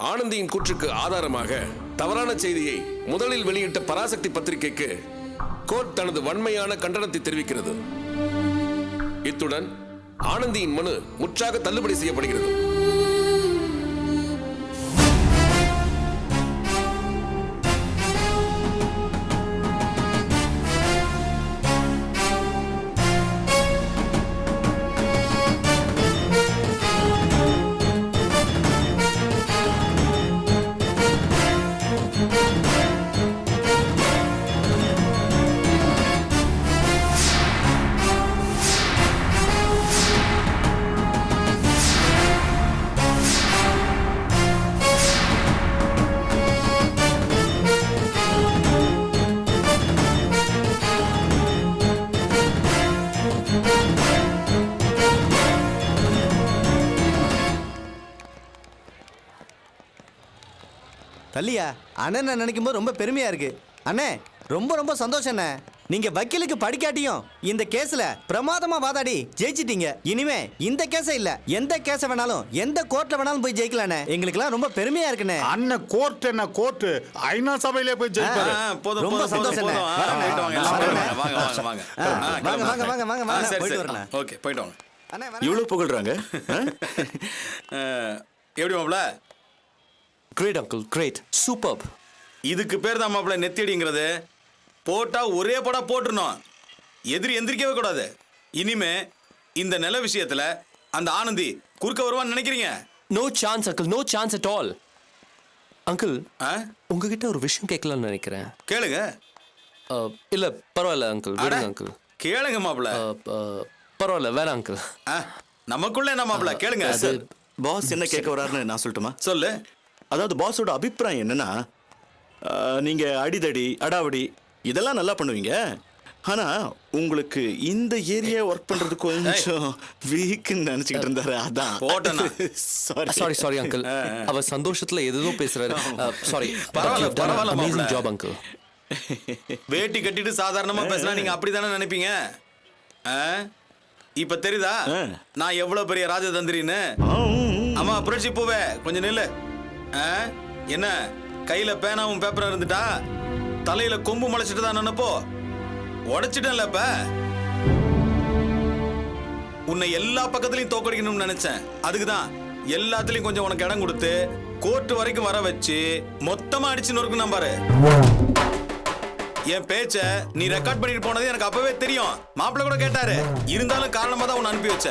ஆனந்தியின் கூற்றுக்கு ஆதாரமாக தவறான செய்தியை முதலில் வெளியிட்ட பராசக்தி பத்திரிகைக்கு கோர்ட் தனது வன்மையான கண்டனத்தை தெரிவிக்கிறது. இத்துடன் ஆனந்தியின் மனு முற்றாக தள்ளுபடி செய்யப்படுகிறது. தள்ளியா அண்ணன் நினைக்கும் போது ரொம்ப பெருமையா இருக்கு. அண்ணே ரொம்ப ரொம்ப சந்தோஷம் அண்ணே. நீங்க வக்கீலுக்கு படிக்காட்டியும் இந்த கேஸ்ல பிரமாதமா வாதாடி ஜெயிச்சிட்டீங்க. இனிமே இந்த கேஸ இல்ல எந்த கேஸ வேணாலும் எந்த கோர்ட்ல வேணாலும் போய் ஜெயிக்கலானே. எங்களுக்கெல்லாம் ரொம்ப பெருமையா இருக்குண்ணே. அண்ணன் கோர்ட் என்ன கோர்ட் ஐநா சபையிலே போய் ஜெயிப்பாரு. ரொம்ப சந்தோஷம். இவ்வளவு புகழ்றாங்க. எப்படி மாப்ள? Great uncle, great, super. இதுக்கு பேர் தான் மாப்ள நெத்தியடிங்கிறது. போட்டா ஒரே படா போட்டுருணும், எதிரி எந்திரிக்கவே கூடாது. இனிமே இந்த நில விஷயத்துல அந்த ஆனந்தி குறுக்க வருவான்னு நினைக்கிறீங்க? No chance uncle, no chance at all. Uncle, உங்ககிட்ட ஒரு விஷயம் கேட்கலாம்னு நினைக்கிறேன். கேளுங்க. இல்ல பரவாயில்ல அங்கிள், விடுங்க அங்கிள். கேளுங்க மாப்ள. பரவாயில்ல வேணாம் அங்கிள். நமக்குள்ள என்ன மாப்ள, கேளுங்க. பாஸ் என்ன கேட்க வராருன்னு நான் சொல்லட்டுமா? சொல்லு. அதாவது பாஸோட அபிப்பிராயம் என்னன்னா, நீங்க அடிதடி அடாவடி இதெல்லாம் நல்லா பண்ணுவீங்க. ஆனா உங்களுக்கு இந்த ஏரியா ஒர்க் பண்றது கொஞ்சம் வீக்னு நினைச்சுக்கிட்டு இருந்தாரு. அதான் போட்டேனா? சாரி சாரி அங்கிள், அவர் சந்தோஷத்துல ஏதோ பேசுறாரு. சாரி. பரவாயில்ல அமேசிங் ஜாப் அங்கிள். வேட்டி கட்டிட்டு சாதாரணமா பேசினா நீங்க அப்படித்தானே நினைப்பீங்க. இப்ப தெரியுதா நான் எவ்வளவு பெரிய ராஜதந்திரின்னு? ஆமா புரட்சி பூவே, கொஞ்சம் நில்லு. என்ன கையில பேனாவும் பேப்பரும் இருந்துட்டா தலையில கொம்பு முளைச்சிட்டு தான் நினைப்போ? உடைச்சிட்டேன்ல. இப்ப உன்னை எல்லா பக்கத்துலயும் தோக்கடிக்கணும்னு நினைச்சேன். அதுக்குதான் எல்லாத்துலயும் கொஞ்சம் உனக்கு இடம் கொடுத்து கோர்ட் வரைக்கும் வர வச்சு மொத்தமா அடிச்சு நொறுக்கு நம்பாரு. என் பேச்ச நீ ரெக்கார்ட் பண்ணிட்டு போனது எனக்கு அப்பவே தெரியும். மாப்பிள்ள கூட கேட்டாரு. இருந்தாலும் காரணமா தான் உன்னை அனுப்பி வச்ச.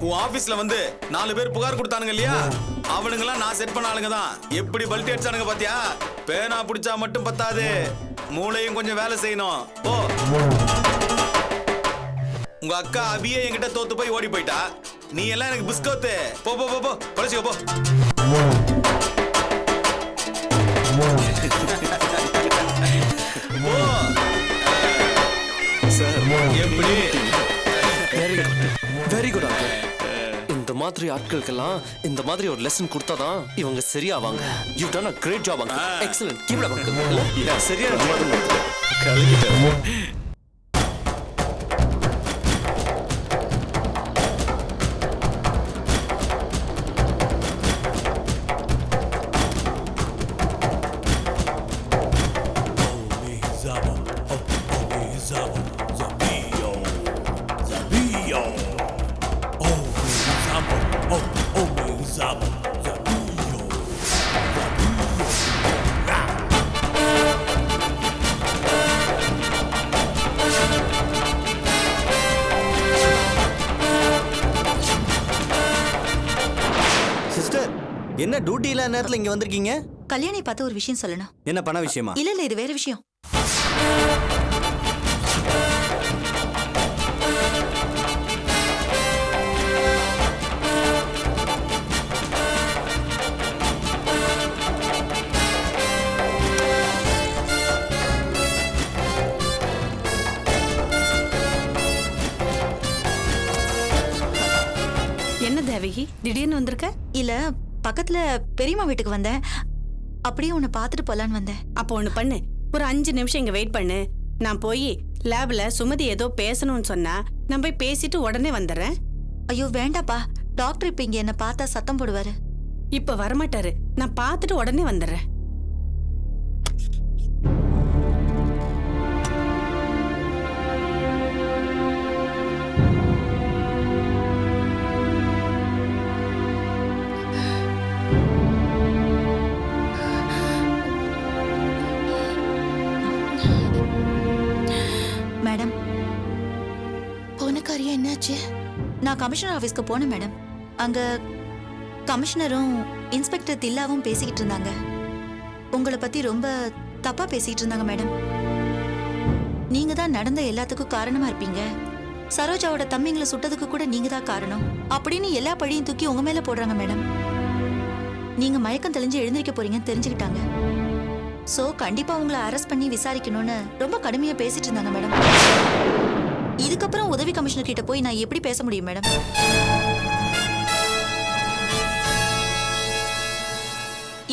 உன் ஆபீஸ்ல வந்து 4 பேர் புகார் கொடுத்தானுங்க இல்லையா? அவனுங்கெல்லாம் நான் செட் பண்ண ஆளுங்க தான். எப்படி பல்ட்டி அடிச்சானுங்க பாத்தியா? பேனா பிடிச்சா மட்டும் பத்தாது, மூளையும் கொஞ்சம் வேலை செய்யணும். போ. உங்க அக்கா அபியே என்கிட்ட தோத்து போய் ஓடி போயிட்டா. நீ எல்லாம் எனக்கு பிஸ்கோத்து. போ போ போ பழச்சிக்க போ. எப்படி? Very good uncle. இந்த மாதிரி ஆட்களுக்கெல்லாம் இந்த மாதிரி ஒரு லெசன் கொடுத்தாதான் இவங்க சரியாவாங்க. You done a great job uncle. Excellent. Keep it up uncle. சரியான என்ன டியூட்டி இல்ல நேரத்துல இங்க வந்திருக்கீங்க? கல்யாணி பார்த்து ஒரு விஷயம் சொல்லணும். என்ன பண விஷயமா? இல்ல இல்ல, இது வேற விஷயம். என்ன தேவகி திடீர்னு வந்திருக்க? இல்ல, பக்கத்துல பெரியம்மா வீட்டுக்கு வந்தேன். அப்படியே உன்னை பார்த்துட்டு போலான்னு வந்தேன். அப்போ ஒண்ணு பண்ணு, ஒரு 5 நிமிஷம் இங்க வெயிட் பண்ணு. நான் போய் லேப்ல சுமதி ஏதோ பேசணும்னு சொன்னா நான் போய் பேசிட்டு உடனே வந்துடுறேன். ஐயோ வேண்டாப்பா, டாக்டர் இப்ப இங்க என்ன பார்த்தா சத்தம் போடுவாரு. இப்ப வரமாட்டாரு. நான் பார்த்துட்டு உடனே வந்துடுறேன். மேடம், போன காரியம் என்னாச்சு? நான் கமிஷனர் ஆபீஸ்க்கு போனேன் மேடம். அங்க கமிஷனரும் இன்ஸ்பெக்டர் தில்லாவும் பேசிக்கிட்டு இருந்தாங்க. உங்களை பத்தி ரொம்ப தப்பா பேசிக்கிட்டு இருந்தாங்க மேடம். நீங்க தான் நடந்த எல்லாத்துக்கும் காரணமா இருப்பீங்க. சரோஜாவோட தம்பிங்களை சுட்டதுக்கு கூட நீங்க தான் காரணம் அப்படின்னு எல்லா பழியும் தூக்கி உங்க மேல போடுறாங்க மேடம். நீங்க மயக்கம் தெளிஞ்சு எழுந்திருக்க போறீங்கன்னு தெரிஞ்சுக்கிட்டாங்க. சோ கண்டிப்பா உங்களை அரெஸ்ட் பண்ணி விசாரிக்கணும்னு ரொம்ப கடுமையா பேசிட்டு இருந்தாங்க மேடம். இதுக்கப்புறம் உதவி கமிஷனர் கிட்ட போய் நான் எப்படி பேச முடியும் மேடம்?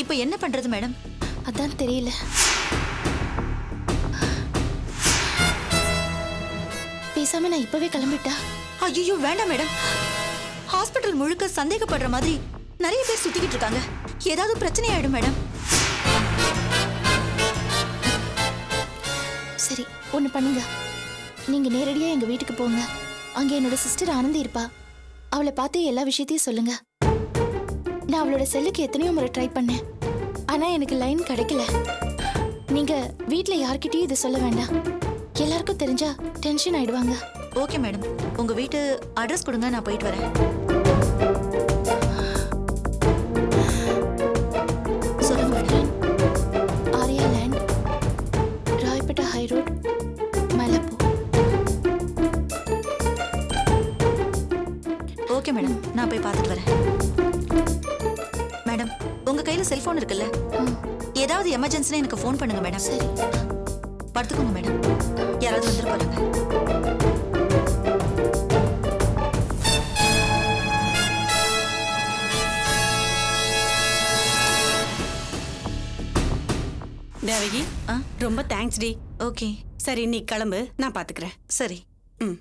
இப்ப என்ன பண்றது மேடம்? அதான் தெரியல. பேசாம நான் இப்பவே கிளம்பிட்டா? ஐயோ வேண்டாம் மேடம். ஹாஸ்பிட்டல் முழுக்க சந்தேகப்படுற மாதிரி நிறைய பேர் சுத்திக்கிட்டு இருக்காங்க. ஏதாவது பிரச்சனை ஆயிடும் மேடம். சரி, ஒண்ணு பண்ணுங்க. நீங்க நேரடியா எங்க வீட்டுக்கு போங்க. அங்க என்னோட சிஸ்டர் ஆனந்தி இருப்பா. அவளை பார்த்து எல்லா விஷயத்தையும் சொல்லுங்க. நான் அவளோட செல்லுக்கு எத்தனையோ முறை ட்ரை பண்ணேன். ஆனா எனக்கு லைன் கிடைக்கல. நீங்க வீட்ல யார்கிட்டயும் இதை சொல்ல வேண்டாம். எல்லாருக்கும் தெரிஞ்சா டென்ஷன் ஆயிடுவாங்க. Okay madam. உங்க வீட்டு அட்ரஸ் கொடுங்க, நான் போயிட்டு வரேன். சொல்லுங்க madam. Arya land, Royapettah high road, மலப்பூ. ஓகே மேடம், நான் போய் பார்த்துட்டு வரேன். மேடம், உங்க கையில செல்போன் இருக்குல்ல? ஏதாவது எமர்ஜென்சினா எனக்கு ஃபோன் பண்ணுங்க மேடம். சரி, படுத்துக்கோங்க மேடம். யாராவது வந்துட்டு போறாங்க. தேவகி, ரொம்ப தேங்க்ஸ் டி. ஓகே. சரி, நீ கிளம்பு, நான் பாத்துக்கிறேன். சரி. ம்.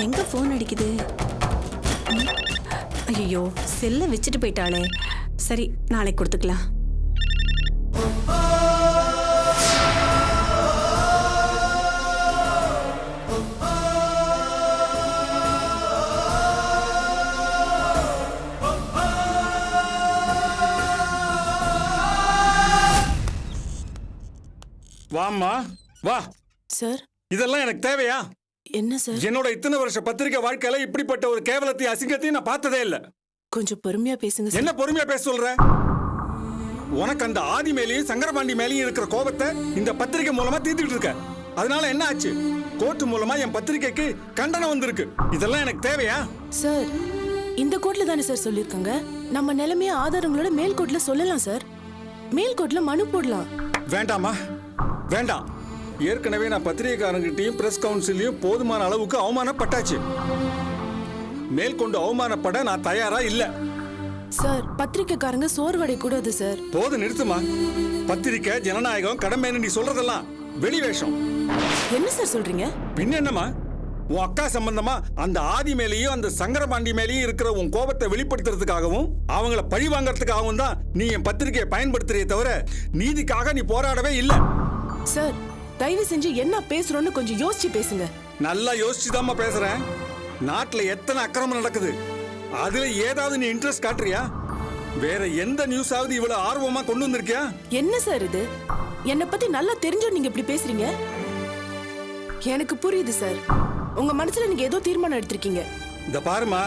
எங்க போன் அடிக்குது? ஐயோ, செல்ல வச்சுட்டு போயிட்டாளே. சரி, நாளைக்கு கொடுத்துக்கலாம். வாம்மா வா. சார், இதெல்லாம் எனக்கு தேவையா? என்ன சார்? என்னோட இத்தனை வருஷ பத்திரிக்கை வாழ்க்கையில இப்படிப்பட்ட ஒரு கேவலத்தையும் அசிங்கத்தையும் நான் பார்த்ததே இல்ல. கொஞ்சம் பொறுமையா பேசுங்க சார். என்ன பொறுமையா பேச சொல்ற? உனக்கு அந்த ஆதி மேலேயும் சங்கரபாண்டி மேலேயும் இருக்கிற கோபத்தை இந்த பத்திரிக்கை மூலமா தீர்த்துக்கிட்டு இருக்க. அதனால என்ன ஆச்சு? கோர்ட் மூலமா என் பத்திரிக்கைக்கு கண்டனம் வந்திருக்கு. இதெல்லாம் எனக்கு தேவையா? சார், இந்த கோர்ட்ல தானே சார் சொல்லிருக்காங்க. நம்ம நிலைமைய ஆதாரங்களோட மேல் கோர்ட்ல சொல்லலாம் சார். மேல் கோர்ட்ல மனு போடலாம். வேண்டாமா, வேண்டாம். ஏற்கனவே நான் பத்திரிகைக்காரங்கிட்டையும் பிரஸ் கவுன்சிலையும் போதுமான அளவுக்கு அவமானப்பட்டாச்சு. மேற்கொண்டு அவமானப்பட நான் தயாரா இல்ல. சார், பத்திரிக்கைக்காரங்க சோர்வடை கூடாது சார். போது நிறுத்துமா. பத்திரிக்கை ஜனநாயகம் கடமைன்னு நீ சொல்றதெல்லாம் வெளி வேஷம். என்ன சார் சொல்றீங்க? பின்ன என்னமா, உன் அக்கா சம்பந்தமா அந்த ஆதி மேலேயும் அந்த சங்கரபாண்டி மேலேயும் இருக்கிற உன் கோபத்தை வெளிப்படுத்துறதுக்காகவும் அவங்கள பழி வாங்கறதுக்காகவும் தான் நீ என் பத்திரிகையை பயன்படுத்துறியே தவிர நீதிக்காக நீ போராடவே இல்லை. சார், தயவு செஞ்சு என்ன பேசுறோன்னு கொஞ்சம் யோசிச்சு பேசுங்க. நல்லா யோசிச்சுதாம்மா பேசுறேன். நாட்டுல எத்தனை அக்கிரமம் நடக்குது, அதுல ஏதாவது நீ இன்ட்ரெஸ்ட் காட்டுறியா? வேற எந்த நியூஸாவது இவ்வளவு ஆர்வமா கொண்டு வந்திருக்கியா? என்ன சார் இது? என்னை பத்தி நல்லா தெரிஞ்சோ நீங்க இப்படி பேசுறீங்க? எனக்கு புரியுது சார். உங்க மனசுல நீங்க ஏதோ தீர்மானம் எடுத்திருக்கீங்க. இந்த பாருமா,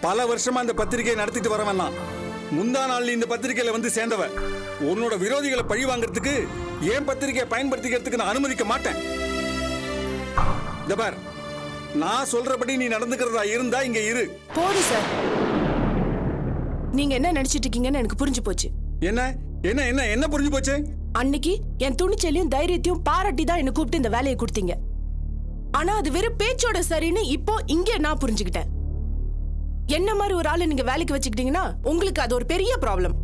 பல வருஷமா அந்த பத்திரிகையை நடத்திட்டு வர வேணாம். முந்தா நாள் இந்த பத்திரிகையில வந்து சேர்ந்தவ. உன்னோட விரோதிகளை பழி வாங்கறதுக்கு ஏன் பத்திரிகையை பயன்படுத்திக்கிறதுக்கு நான் அனுமதிக்க மாட்டேன். இந்த பார், நான் சொல்றபடி நீ நடந்துக்கிறதா இருந்தா இங்க இரு. போடு சார். நீங்க என்ன நினைச்சிட்டு இருக்கீங்கன்னு எனக்கு புரிஞ்சு போச்சு. என்ன என்ன என்ன என்ன புரிஞ்சு போச்சு? அன்னைக்கு என் துணிச்சலையும் தைரியத்தையும் பாராட்டி தான் என்ன கூப்பிட்டு இந்த வேலையை கொடுத்தீங்க. ஆனா அது வெறும் பேச்சோட சரின்னு இப்போ இங்க நான் புரிஞ்சுக்கிட்டேன். என்ன மாதிரி ஒரு ஆளை நீங்க வேலைக்கு வச்சுக்கிட்டீங்கன்னா உங்களுக்கு அது ஒரு பெரிய ப்ராப்ளம்.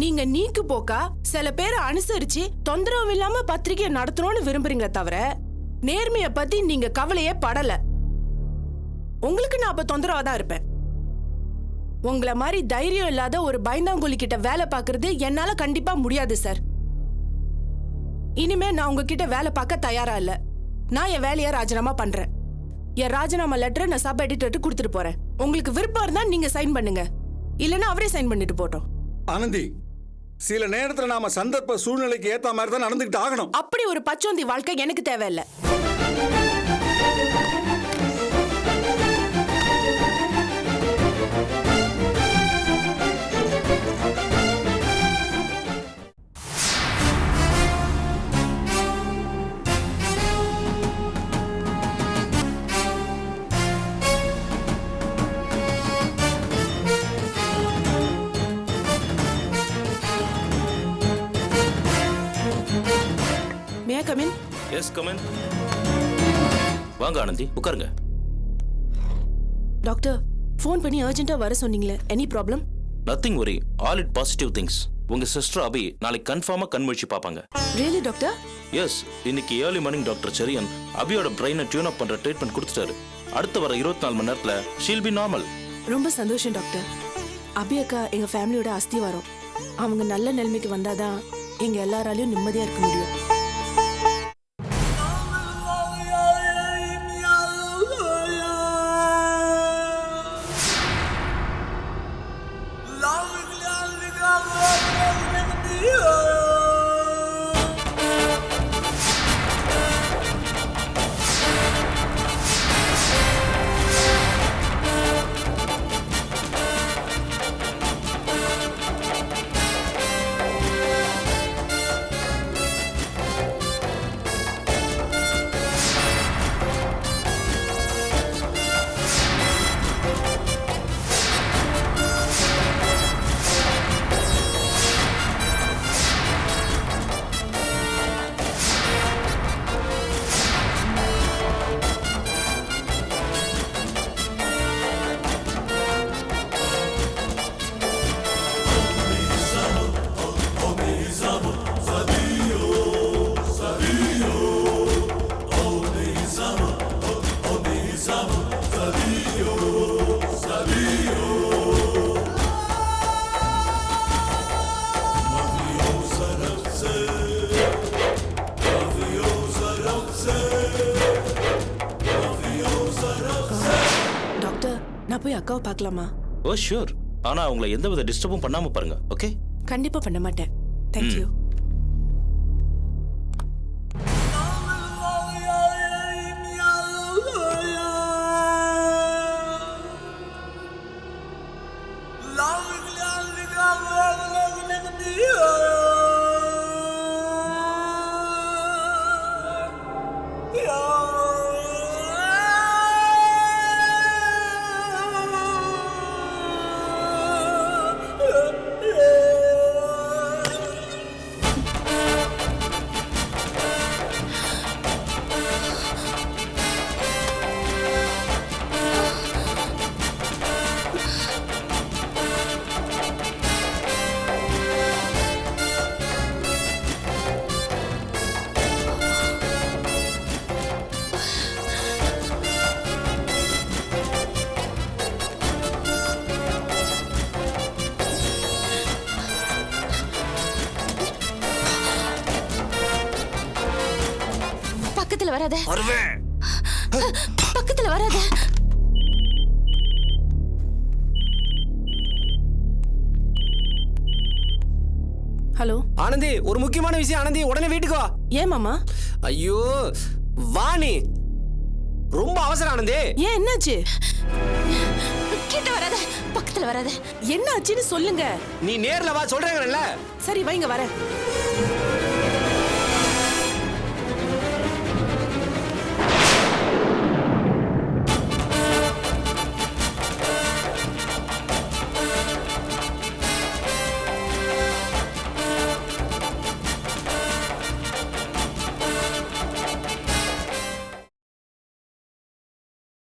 நீங்க நீக்கு போக்கா சில பேரை அனுசரிச்சு தொந்தரவு இல்லாம பத்திரிகை நடத்தணும்னு விரும்புறீங்க தவிர நேர்மைய பத்தி நீங்க கவலையே படல. உங்களுக்கு நான் அப்ப தொந்தரவா தான் இருப்பேன். உங்களை மாதிரி தைரியம் இல்லாத ஒரு பயந்தாங்கோலி கிட்ட வேலை பார்க்கறது என்னால கண்டிப்பா முடியாது சார். இனிமே நான் உங்ககிட்ட வேலை பார்க்க தயாரா இல்ல. நான் என் வேலையை ராஜினாமா பண்றேன். என் ராஜினாமா லெட்டரை நான் சப் எடிட்டர்ட்டு கொடுத்துட்டு போறேன். உங்களுக்கு விருப்பம் இருந்தா நீங்க சைன் பண்ணுங்க, இல்லைன்னா அவரே சைன் பண்ணிட்டு போட்டோம். ஆனந்தி, சில நேரத்துல நாம சந்தர்ப்ப சூழ்நிலைக்கு ஏத்த மாதிரி தான் நடந்துகிட்டு ஆகணும். அப்படி ஒரு பச்சோந்தி வாழ்க்கை எனக்கு தேவையில்லை. May I come in? Yes come in. வாங்க ஆனந்தி, உட்காருங்க. டாக்டர், ஃபோன் பண்ணி அர்ஜென்ட்டா வர சொன்னீங்களே, any problem? Nothing worry, all it positive things. உங்க சிஸ்டர் அபி நாளைக்கு கன்ஃபார்மா கண்முழிச்சு பார்ப்பாங்க. Really doctor? எஸ், இன்னைக்கு ஏர்லி மார்னிங் டாக்டர் செரியன் அபியோட பிரெயினை டியூன் அப் பண்ற ட்ரீட்மெண்ட் கொடுத்துட்டாரு. அடுத்து வர 24 மணி நேரத்துல ஷீல் பி நார்மல். ரொம்ப சந்தோஷம் டாக்டர். அபி அக்கா எங்க ஃபேமிலியோட அஸ்திவாரம். அவங்க நல்ல நிலைமைக்கு வந்தாதான் எங்க எல்லாராலையும் நிம்மதியா இருக்க முடியும். நான் போய் அக்காவை பார்க்கலாமா? ஓ ஷூர். ஆனா உங்களை எந்தவித டிஸ்டர்பும் பண்ணாம பாருங்க, ஓகே? கண்டிப்பா பண்ண மாட்டேன். Thank you. பக்கத்துல வராத. பக்கத்துல வராத. ஹலோ ஆனந்தி, ஒரு முக்கியமான விஷயம். ஆனந்தி, உடனே வீட்டுக்கு வா. ஏன் மாமா? ஐயோ வாணி, ரொம்ப அவசரம் ஆனந்தி. ஏன் என்னாச்சு? கிட்ட வராத, பக்கத்துல வராத. என்ன ஆச்சுன்னு சொல்லுங்க. நீ நேர்ல வா, சொல்றேங்கல்ல. சரி வைங்க வரேன்.